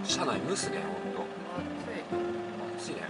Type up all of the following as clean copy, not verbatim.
車内蒸すね、ほんと。暑いね。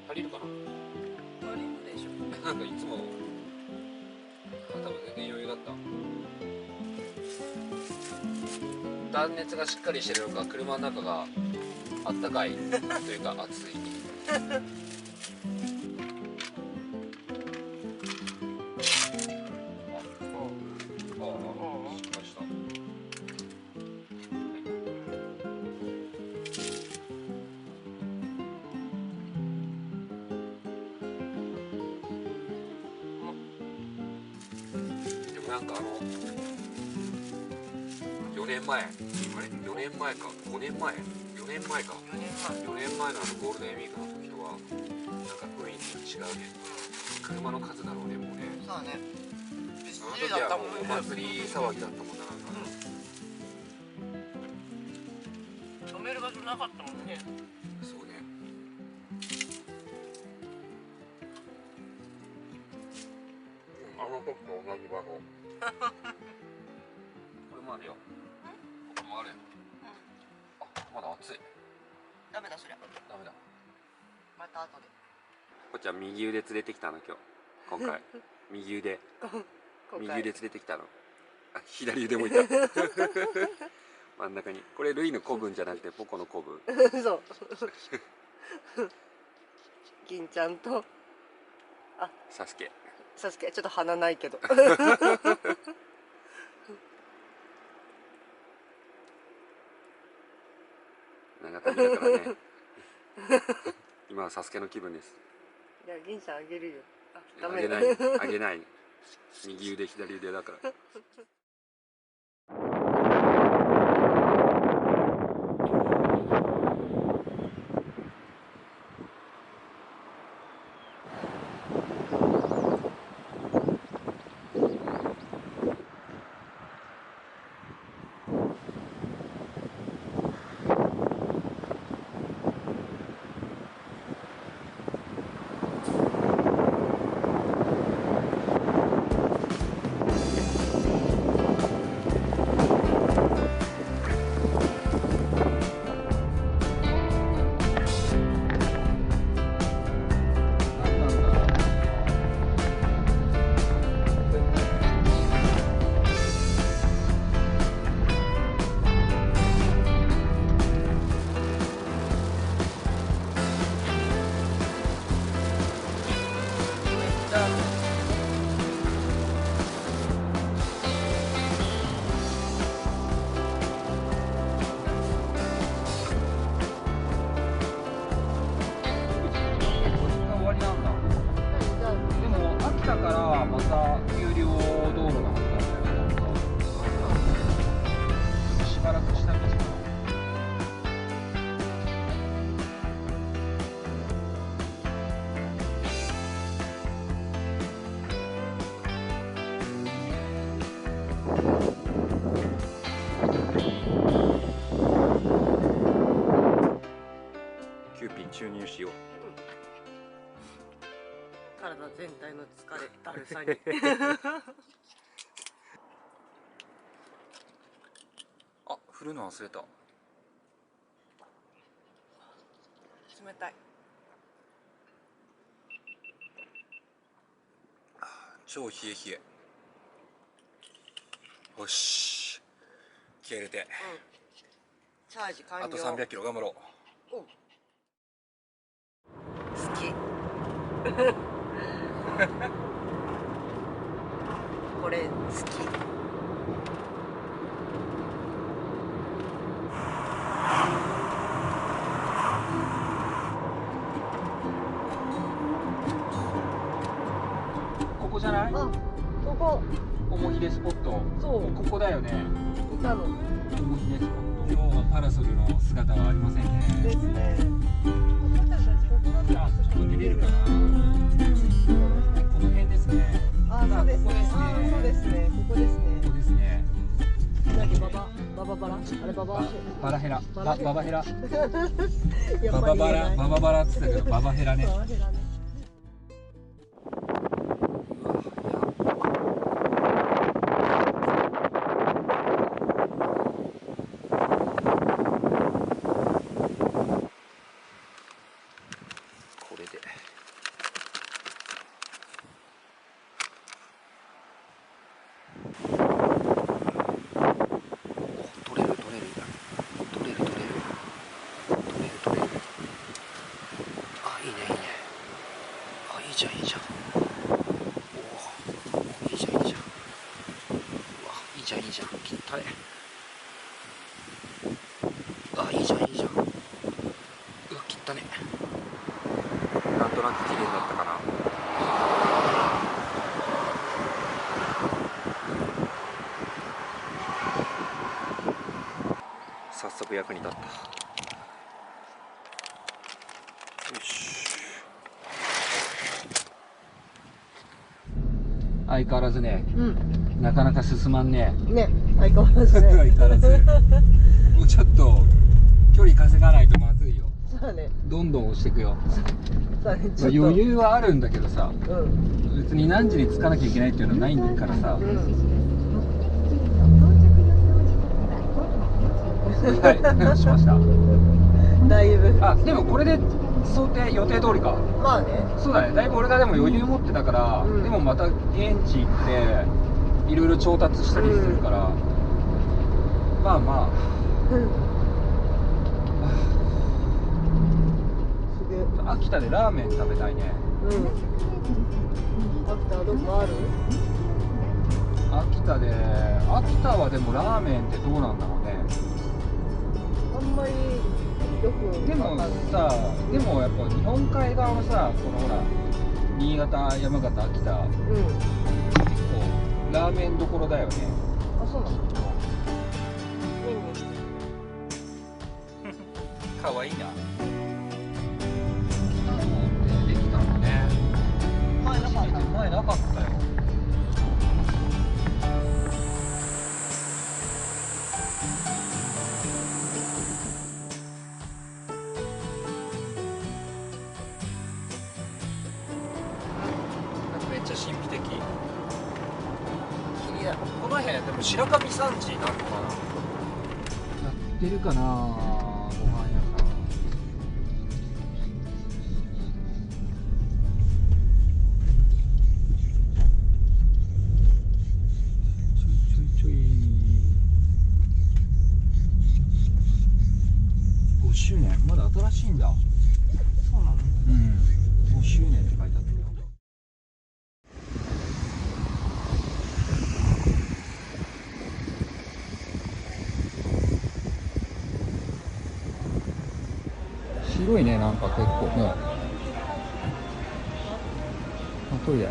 足りるかな。足りるでしょ。なんかいつも多分全然余裕だった。断熱がしっかりしてるのか、車の中があったかいというか暑い。なんか4年前、あれ4年前か5年前、4年前か4年前のゴールデンウィークの時とはなんか雰囲気が違うね。車の数だろうね、もうね。そうね。あの時はもうお祭り騒ぎだったもんな。なんか止める場所なかったもんね。そうね。あの時と同じ場所。これもあるよ。これもあるよ。あ、まだ暑い。ダメだそりゃ。ダメだ。また後で。こっちは右腕連れてきたの今回右腕連れてきたの。あ、左腕もいた。真ん中に。これルイの子分じゃなくてポコの子分。そう。銀ちゃんとサスケちょっと鼻ないけど。長旅だからね。今はサスケの気分です。いや銀ちゃんあげるよ。あげない、あげない。右腕左腕だから。注入しよう。体全体の疲れだるさに。あ、振るの忘れた。冷たい。超冷え冷え。よし気合入れて、チャージ完了。あと300キロ頑張ろう。好きこれ好き。ここじゃない？あ、ここ。おもひでスポット。そう。ここだよね。いたの。おもひでスポット。今日はパラソルの姿はありませんね。ですね。私たちここだったらちょっと見れるかな。この辺ですね。あ、そうですね。あ、そうですね。ここですね。ここですね。何バババラ？あれバババラヘラ。ババヘラ。やっバぱりババラ、バババラって言ったけど、ババヘラね。ババヘラね。これで。取れる。あ、いいね。あ、いいじゃん。おお、いいじゃん。うわ、いいじゃん。きったね。あ、いいじゃん。うわ、きったね。なんとなく綺麗になったかな。早速役に立った。よし。相変わらずね、なかなか進まんね。ね、相変わらずね。相変わらず。もうちょっと距離稼がないとまずいよ。そうだね。どんどん押していくよ。そうだね。ちょっと余裕はあるんだけどさ、別に何時に着かなきゃいけないっていうのはないからさ。はい、しました。だいぶ。あ、でもこれで想定予定通りか。まあね。そうだね。だいぶ俺がでも余裕持ってたから、でもまた現地行っていろいろ調達したりするから、まあ。すげえ。秋田でラーメン食べたいね。秋田どこある？秋田はでもラーメンってどうなんだろうね。あんまりよく。でもさ、でもやっぱ日本海側のさ、このほら新潟、山形、秋田、結構ラーメンどころだよね。あ、そうなの。かわいいな。できたのね。前なかったよ。めっちゃ神秘的。この辺でも白神山地なのかな。やってるかな、ご飯屋さん。ちょい5周年、まだ新しいんだ。そうなの。5周年って書いてあったよ。広いね、なんか結構ね。あ、トイレ。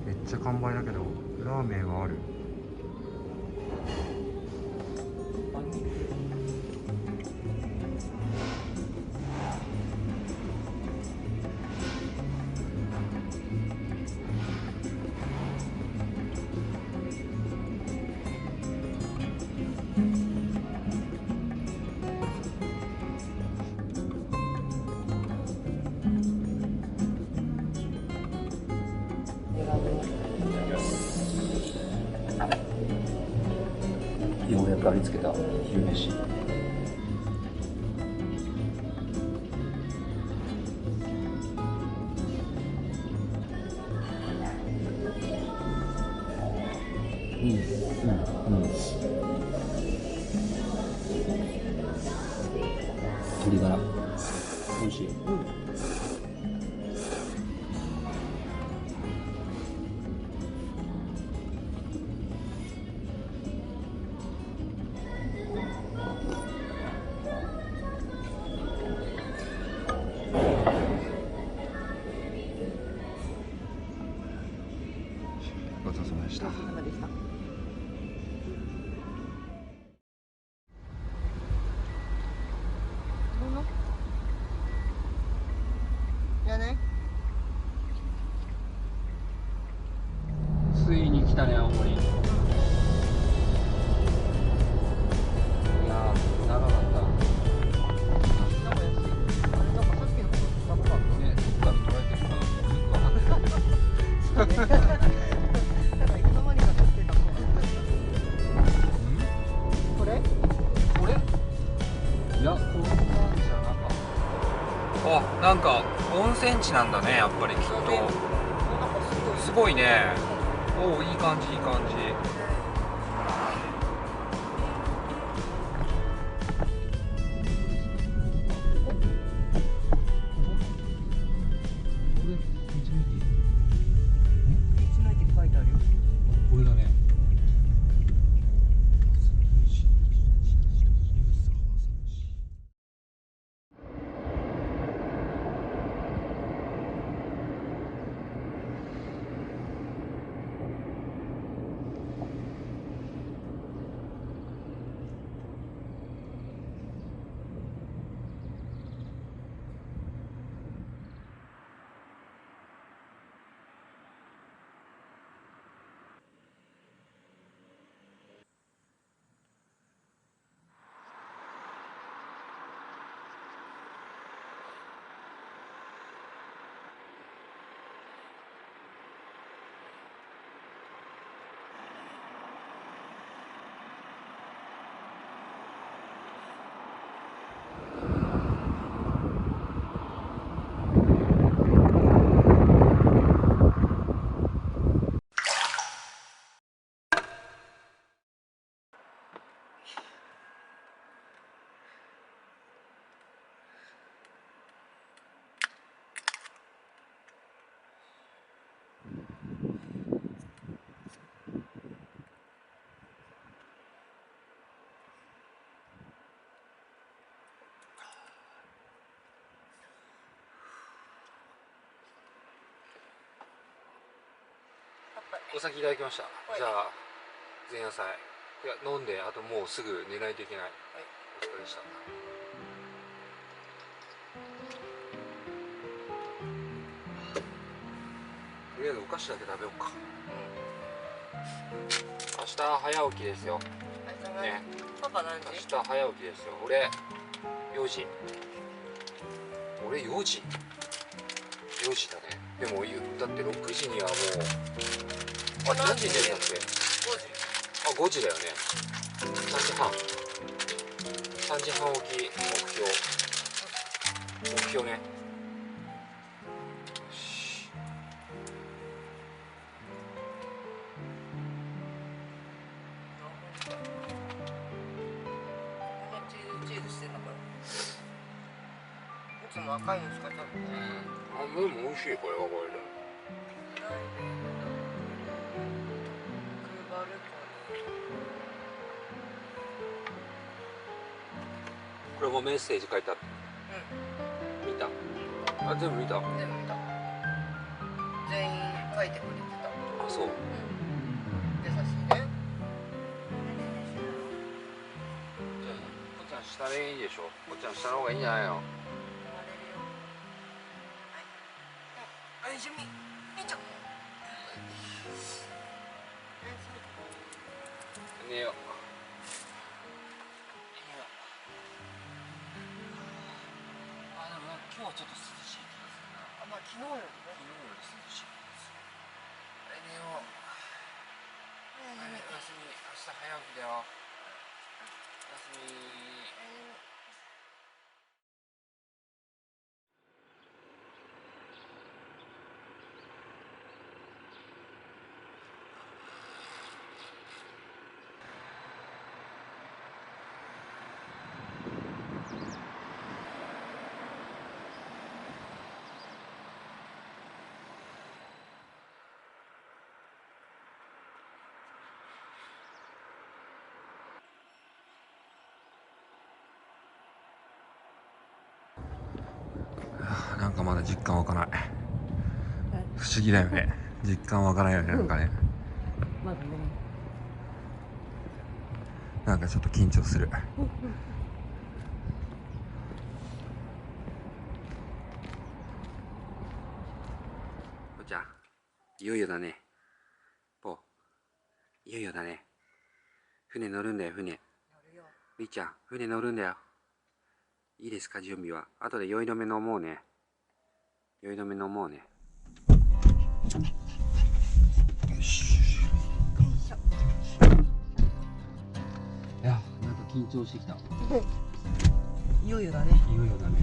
めっちゃ完売だけどラーメンはある。ようやくありつけた昼飯。うんうんうん。鶏ガラ美味しい。ごちそうさまでした。お疲れ様でした。じゃね。ついに来たね、青森。いやー、長かった。なんか安い。あれなんかさっきの方が高かった。ね、どっから捉えてるかよく分かってない。なんかいつの間にか乗ってたもん。これ？これ？いや、こんなんじゃなかった。あ、なんか温泉地なんだね、やっぱりきっと。すごいね。おお、いい感じいい感じ。道の駅って書いてあるよ。これだね。お先いただきました。じゃあ前夜祭、いや飲んで、あともうすぐ寝ないといけない。お疲れでした。とりあえずお菓子だけ食べようか。明日早起きですよ。ね。パパ何明時？日早起きですよ。俺4時。俺4時。4時だね。でもだって6時にはもう、あ、何時に出るんだっけ？ 5時。あ、5時だよね。3時半。3時半起き目標ね。よし。チーズしてんだから。いつも赤いのしか食べてない。あ、でも美味しい、これはこれで。これもメッセージ書いてあった。見た？あ、全部見た？全部見た。全員書いてくれてた。あ、そう。優しいね。じゃあ、こっちゃん下でいいでしょ。こっちゃん下の方がいいんじゃないの？はい、準備。ちょ。寝よう。あ、でもなんか今日はちょっと涼しい気がするな。まあ昨日よりね。昨日より涼しい気がする。寝よう。はい、おやすみ。明日早起きだよ。なんかまだ実感湧かない。不思議だよね。実感湧かないよね、なんかね。まだね。なんかちょっと緊張する。ぽちゃん、いよいよだね。ぽ、いよいよだね。船乗るんだよ、船。りっちゃん、船乗るんだよ。いいですか、準備は。後で酔い止め飲もうね。酔い止め飲もうね。よし。いや、なんか緊張してきた。いよいよだね。いよいよだね。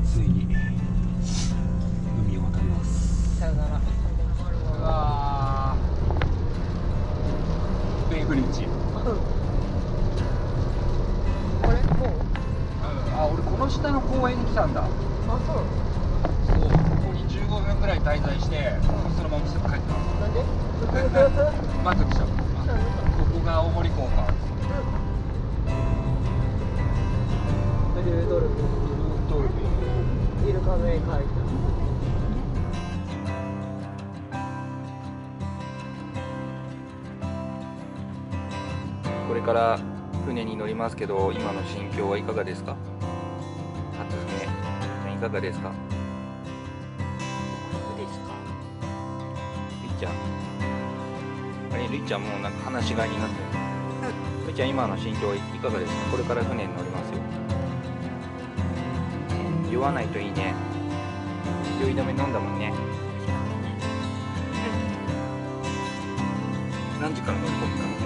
ついに海を渡ります。さよなら。うわー、ベイブリッジ。これもう？あ、俺この下の公園に来たんだ。あ、そう。そう、ここに15分ぐらい滞在して、そのまますぐ帰った。なんで？満足した。ここが青森港か。ルードルフ。イルカの絵描いた。これから船に乗りますけど、今の心境はいかがですか？初船、いかがですか？どうですか。りっちゃん、あれ、りっちゃんもうなんか話し飼いになってる。りっちゃん、今の心境はいかがですか？これから船に乗りますよ。酔わないといいね。酔い止め飲んだもんね。何時から乗り込むかな？